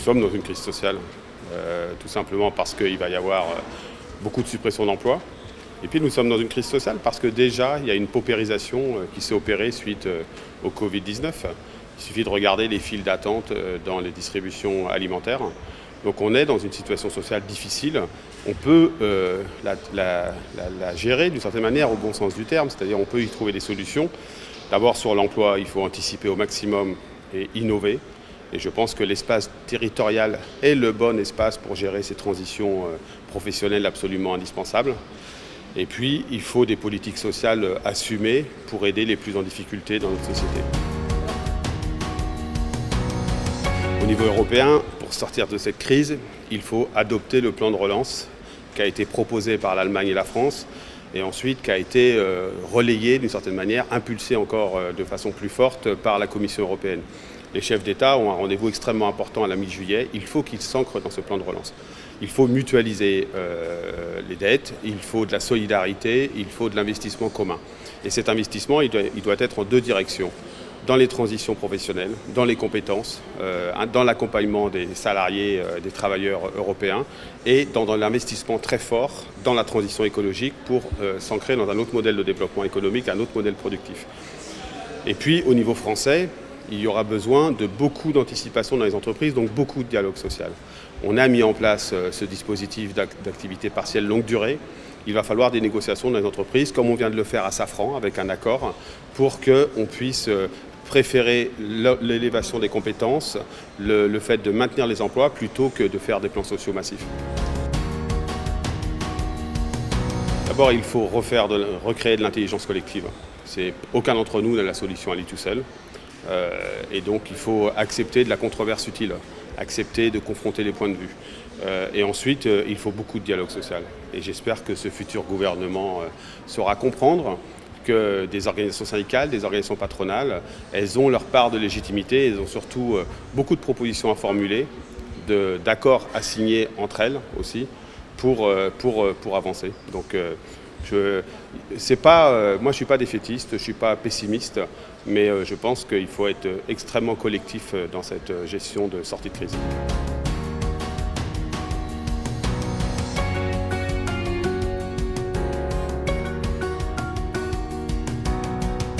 sommes dans une crise sociale, tout simplement parce qu'il va y avoir beaucoup de suppression d'emplois. Et puis nous sommes dans une crise sociale parce que déjà, il y a une paupérisation qui s'est opérée suite au Covid-19. Il suffit de regarder les files d'attente dans les distributions alimentaires. Donc on est dans une situation sociale difficile. On peut la gérer d'une certaine manière au bon sens du terme, c'est-à-dire on peut y trouver des solutions. D'abord sur l'emploi, il faut anticiper au maximum et innover. Et je pense que l'espace territorial est le bon espace pour gérer ces transitions professionnelles absolument indispensables. Et puis, il faut des politiques sociales assumées pour aider les plus en difficulté dans notre société. Au niveau européen, pour sortir de cette crise, il faut adopter le plan de relance qui a été proposé par l'Allemagne et la France et ensuite qui a été relayé d'une certaine manière, impulsé encore de façon plus forte par la Commission européenne. Les chefs d'État ont un rendez-vous extrêmement important à la mi-juillet. Il faut qu'ils s'ancrent dans ce plan de relance. Il faut mutualiser les dettes, il faut de la solidarité, il faut de l'investissement commun. Et cet investissement, il doit être en deux directions. Dans les transitions professionnelles, dans les compétences, dans l'accompagnement des salariés, des travailleurs européens et dans l'investissement très fort dans la transition écologique pour s'ancrer dans un autre modèle de développement économique, un autre modèle productif. Et puis, au niveau français, il y aura besoin de beaucoup d'anticipation dans les entreprises, donc beaucoup de dialogue social. On a mis en place ce dispositif d'activité partielle longue durée. Il va falloir des négociations dans les entreprises, comme on vient de le faire à Safran, avec un accord, pour qu'on puisse préférer l'élévation des compétences, le fait de maintenir les emplois, plutôt que de faire des plans sociaux massifs. D'abord, il faut recréer de l'intelligence collective. Aucun d'entre nous n'a la solution à lui tout seul. Et donc il faut accepter de la controverse utile, accepter de confronter les points de vue. Et ensuite, il faut beaucoup de dialogue social. Et j'espère que ce futur gouvernement saura comprendre que des organisations syndicales, des organisations patronales, elles ont leur part de légitimité, elles ont surtout beaucoup de propositions à formuler, d'accords à signer entre elles aussi, pour avancer. Donc, moi, je ne suis pas défaitiste, je ne suis pas pessimiste, mais je pense qu'il faut être extrêmement collectif dans cette gestion de sortie de crise.